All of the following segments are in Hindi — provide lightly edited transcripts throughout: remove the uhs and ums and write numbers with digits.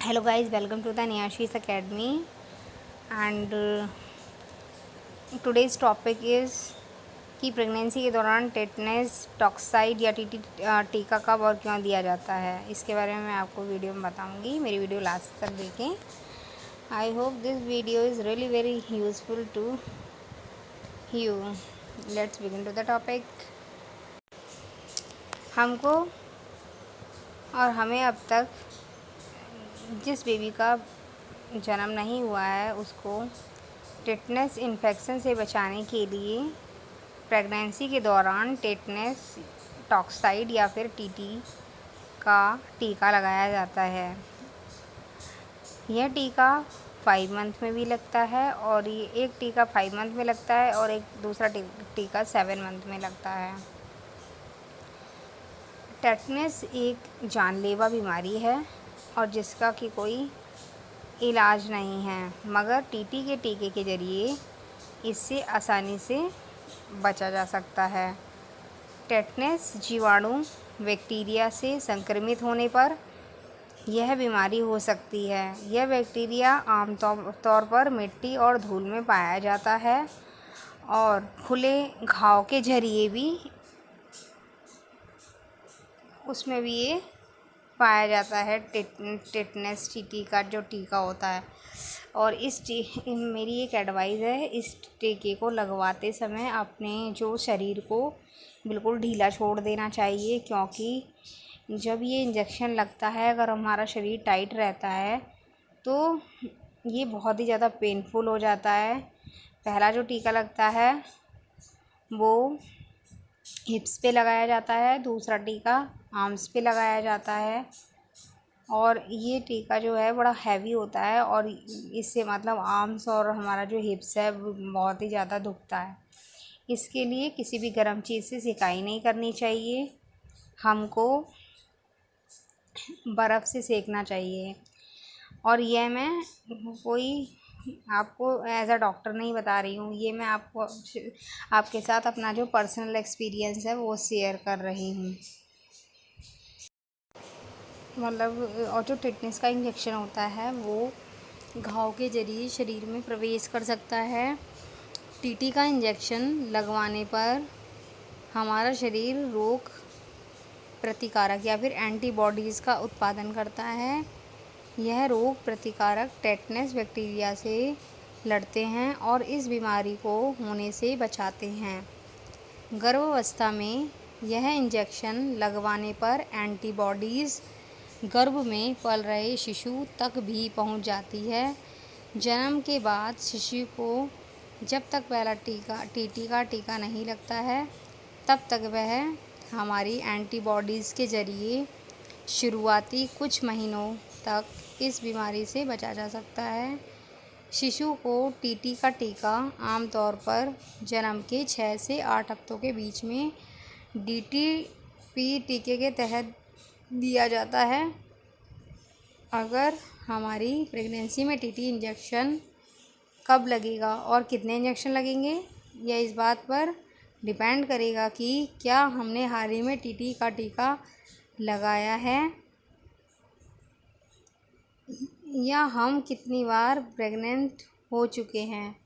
Hello guys, welcome to the नियाशीस academy and today's topic is कि प्रेगनेंसी के दौरान टेटनस टॉक्साइड या टीटी टीका कब और क्यों दिया जाता है। इसके बारे में मैं आपको वीडियो में बताऊंगी। मेरी वीडियो लास्ट तक देखें। I hope this video is really very useful to you. Let's begin to the topic. हमको और हमें अब तक जिस बेबी का जन्म नहीं हुआ है उसको टेटनस इन्फेक्शन से बचाने के लिए प्रेगनेंसी के दौरान टेटनस टॉक्साइड या फिर टीटी का टीका लगाया जाता है। यह टीका 5 मंथ में भी लगता है और ये एक टीका 5 मंथ में लगता है और एक दूसरा टीका 7 मंथ में लगता है। टेटनस एक जानलेवा बीमारी है और जिसका कि कोई इलाज नहीं है, मगर टीटी के टीके के ज़रिए इससे आसानी से बचा जा सकता है। टेटनस जीवाणु बैक्टीरिया से संक्रमित होने पर यह बीमारी हो सकती है। यह बैक्टीरिया आमतौर पर मिट्टी और धूल में पाया जाता है और खुले घाव के ज़रिए भी उसमें भी ये पाया जाता है। टेटनस टीटी का जो टीका होता है और मेरी एक एडवाइस है, इस टीके को लगवाते समय अपने जो शरीर को बिल्कुल ढीला छोड़ देना चाहिए, क्योंकि जब ये इंजेक्शन लगता है अगर हमारा शरीर टाइट रहता है तो ये बहुत ही ज़्यादा पेनफुल हो जाता है। पहला जो टीका लगता है वो हिप्स पे लगाया जाता है, दूसरा टीका आर्म्स पे लगाया जाता है और ये टीका जो है बड़ा हैवी होता है और इससे मतलब आर्म्स और हमारा जो हिप्स है बहुत ही ज़्यादा दुखता है। इसके लिए किसी भी गर्म चीज़ से सेकाई नहीं करनी चाहिए, हमको बर्फ़ से सेकना चाहिए। और यह मैं कोई आपको एज अ डॉक्टर नहीं बता रही हूँ, ये मैं आपको आपके साथ अपना जो पर्सनल एक्सपीरियंस है वो शेयर कर रही हूँ। मतलब और जो टेटनस का इंजेक्शन होता है वो घाव के ज़रिए शरीर में प्रवेश कर सकता है। टीटी का इंजेक्शन लगवाने पर हमारा शरीर रोग प्रतिकारक या फिर एंटीबॉडीज़ का उत्पादन करता है। यह रोग प्रतिकारक टेटनस बैक्टीरिया से लड़ते हैं और इस बीमारी को होने से बचाते हैं। गर्भावस्था में यह इंजेक्शन लगवाने पर एंटीबॉडीज़ गर्भ में पल रहे शिशु तक भी पहुंच जाती है। जन्म के बाद शिशु को जब तक पहला टीटी का टीका नहीं लगता है तब तक वह हमारी एंटीबॉडीज़ के ज़रिए शुरुआती कुछ महीनों तक इस बीमारी से बचा जा सकता है। शिशु को टीटी का टीका आमतौर पर जन्म के 6 से 8 हफ्तों के बीच में डीटीपी टीके के तहत दिया जाता है। अगर हमारी प्रेगनेंसी में टीटी इंजेक्शन कब लगेगा और कितने इंजेक्शन लगेंगे, यह इस बात पर डिपेंड करेगा कि क्या हमने हाल ही में टीटी का टीका लगाया है या हम कितनी बार प्रेग्नेंट हो चुके हैं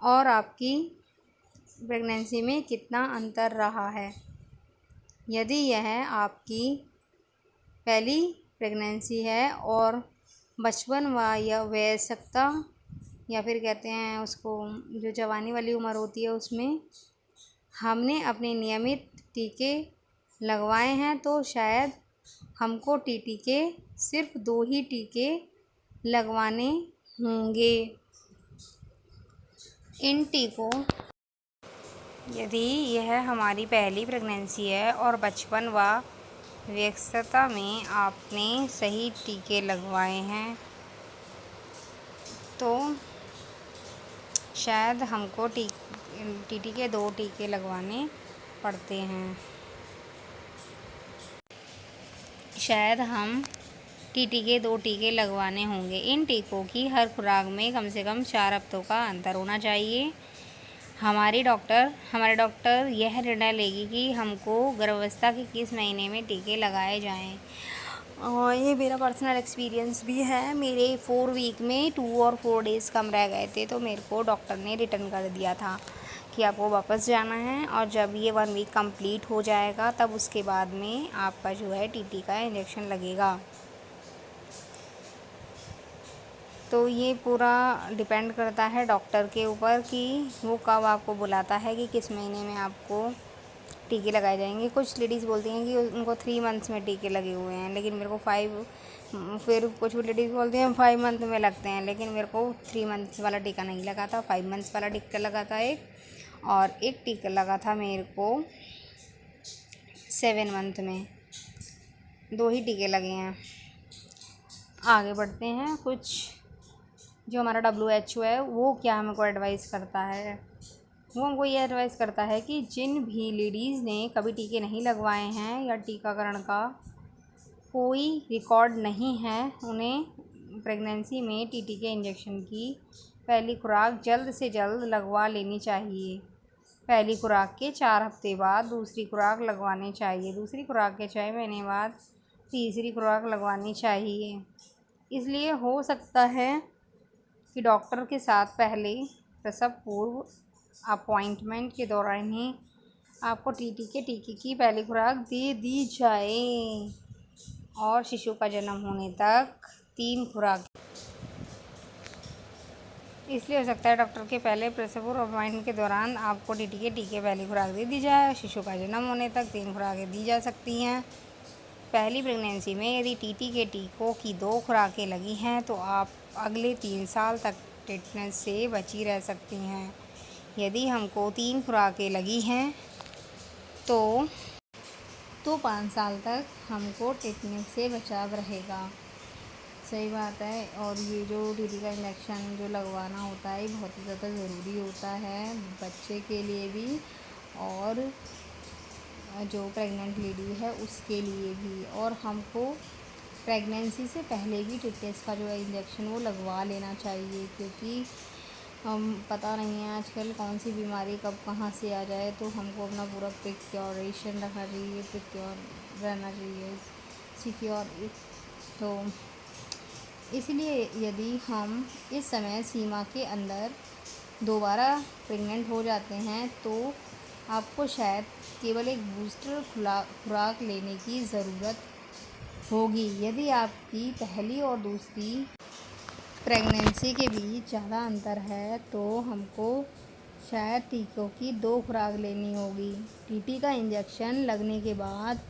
और आपकी प्रेगनेंसी में कितना अंतर रहा है। यदि यह आपकी पहली प्रेगनेंसी है और बचपन या वयस्कता या फिर कहते हैं उसको जो जवानी वाली उम्र होती है उसमें हमने अपने नियमित टीके लगवाए हैं तो शायद हमको टीटी के सिर्फ 2 ही टीके लगवाने होंगे। इन टीकों यदि यह हमारी पहली प्रेगनेंसी है और बचपन व वयस्कता में आपने सही टीके लगवाए हैं तो शायद हमको टीटी के 2 टीके लगवाने पड़ते हैं। शायद हम टीटी के 2 टीके लगवाने होंगे। इन टीकों की हर खुराक में कम से कम 4 हफ्तों का अंतर होना चाहिए। हमारे डॉक्टर यह निर्णय लेगी कि हमको गर्भावस्था के किस महीने में टीके लगाए जाएं ये मेरा पर्सनल एक्सपीरियंस भी है। मेरे 4 वीक में 2 और 4 डेज़ कम रह गए थे, तो मेरे को डॉक्टर ने रिटर्न कर दिया था कि आपको वापस जाना है, और जब ये 1 वीक कंप्लीट हो जाएगा तब उसके बाद में आपका जो है टीटी का इंजेक्शन लगेगा। तो ये पूरा डिपेंड करता है डॉक्टर के ऊपर कि वो कब आपको बुलाता है कि किस महीने में आपको टीके लगाए जाएंगे। कुछ लेडीज़ बोलती हैं कि उनको 3 मंथ्स में टीके लगे हुए हैं, लेकिन मेरे को 5, फिर कुछ लेडीज़ बोलती हैं 5 मंथ में लगते हैं, लेकिन मेरे को 3 मंथ्स वाला टीका नहीं लगा था, 5 मंथ्स वाला टीका लगा था एक, और एक टीका लगा था मेरे को 7 मंथ में। 2 ही टीके लगे हैं। आगे बढ़ते हैं। कुछ जो हमारा WHO है वो क्या हमको एडवाइस करता है, वो हमको ये एडवाइस करता है कि जिन भी लेडीज़ ने कभी टीके नहीं लगवाए हैं या टीकाकरण का कोई रिकॉर्ड नहीं है, उन्हें प्रेगनेंसी में टीटी के इंजेक्शन की पहली खुराक जल्द से जल्द लगवा लेनी चाहिए। पहली खुराक के 4 हफ्ते बाद दूसरी खुराक लगवानी चाहिए। दूसरी खुराक के 6 महीने बाद तीसरी खुराक लगवानी चाहिए। इसलिए हो सकता है कि डॉक्टर के साथ पहले प्रसव पूर्व अपॉइंटमेंट के दौरान ही आपको टीटी के टीके की पहली खुराक दे दी जाए, और शिशु का जन्म होने तक 3 खुराक। इसलिए हो सकता है डॉक्टर के पहले प्रसव पूर्व अपॉइंटमेंट के दौरान आपको टीटी के टीके पहली खुराक दे दी जाए, शिशु का जन्म होने तक 3 खुराकें दी जा सकती हैं। पहली प्रेगनेंसी में यदि टीटी के टीकों की 2 खुराकें लगी हैं तो आप अगले 3 साल तक टेटनस से बची रह सकती हैं। यदि हमको 3 खुराकें लगी हैं तो 5 साल तक हमको टेटनस से बचाव रहेगा। सही बात है। और ये जो टीटी का इंजेक्शन जो लगवाना होता है बहुत ही ज़्यादा ज़रूरी होता है बच्चे के लिए भी, और जो प्रेग्नेंट लेडी है उसके लिए भी। और हमको प्रेगनेंसी से पहले भी टेटनस का जो है इंजेक्शन वो लगवा लेना चाहिए, क्योंकि हम पता नहीं है आजकल कौन सी बीमारी कब कहाँ से आ जाए, तो हमको अपना पूरा प्रिकॉशन रखना चाहिए, प्रिक्योर रहना चाहिए, सिक्योर। तो इसलिए यदि हम इस समय सीमा के अंदर दोबारा प्रेग्नेंट हो जाते हैं तो आपको शायद केवल एक बूस्टर खुराक लेने की ज़रूरत होगी। यदि आपकी पहली और दूसरी प्रेगनेंसी के बीच ज़्यादा अंतर है तो हमको शायद टीकों की 2 खुराक लेनी होगी। टीटी का इंजेक्शन लगने के बाद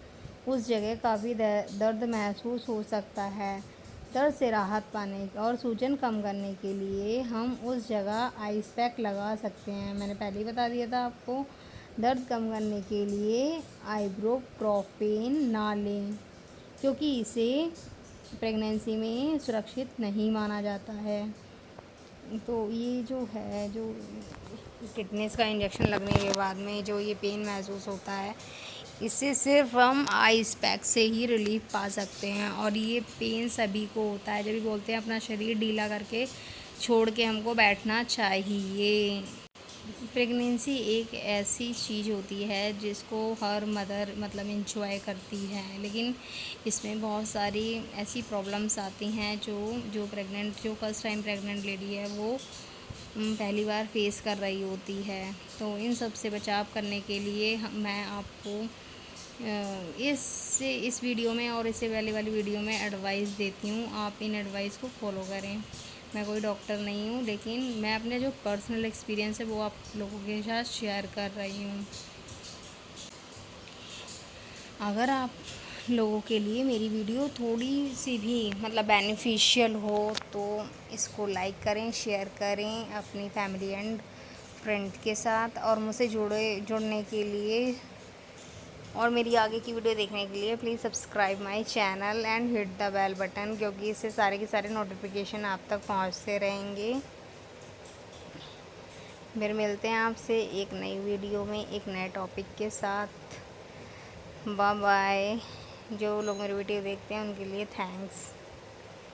उस जगह काफ़ी दर्द महसूस हो सकता है। दर्द से राहत पाने और सूजन कम करने के लिए हम उस जगह आइस पैक लगा सकते हैं। मैंने पहले ही बता दिया था आपको। दर्द कम करने के लिए आइबुप्रोफेन ना लें, क्योंकि इसे प्रेगनेंसी में सुरक्षित नहीं माना जाता है। तो ये जो है, जो टिटनेस का इंजेक्शन लगने के बाद में जो ये पेन महसूस होता है, इससे सिर्फ हम आइस पैक से ही रिलीफ पा सकते हैं। और ये पेन सभी को होता है, जब भी बोलते हैं अपना शरीर ढीला करके छोड़ के हमको बैठना चाहिए। प्रेगनेंसी एक ऐसी चीज़ होती है जिसको हर मदर मतलब एंजॉय करती है, लेकिन इसमें बहुत सारी ऐसी प्रॉब्लम्स आती हैं जो फर्स्ट टाइम प्रेग्नेंट लेडी है वो पहली बार फेस कर रही होती है। तो इन सब से बचाव करने के लिए मैं आपको इस वीडियो में और इससे पहले वाली वीडियो में एडवाइस देती हूँ। आप इन एडवाइस को फॉलो करें। मैं कोई डॉक्टर नहीं हूँ, लेकिन मैं अपने जो पर्सनल एक्सपीरियंस है वो आप लोगों के साथ शेयर कर रही हूँ। अगर आप लोगों के लिए मेरी वीडियो थोड़ी सी भी मतलब बेनिफिशियल हो तो इसको लाइक करें, शेयर करें अपनी फैमिली एंड फ्रेंड के साथ। और मुझसे जुड़ने के लिए और मेरी आगे की वीडियो देखने के लिए please subscribe my channel and hit the bell button, क्योंकि इससे सारे के सारे नोटिफिकेशन आप तक पहुंचते रहेंगे। फिर मिलते हैं आपसे एक नई वीडियो में एक नए टॉपिक के साथ। Bye bye. जो लोग मेरी वीडियो देखते हैं उनके लिए थैंक्स।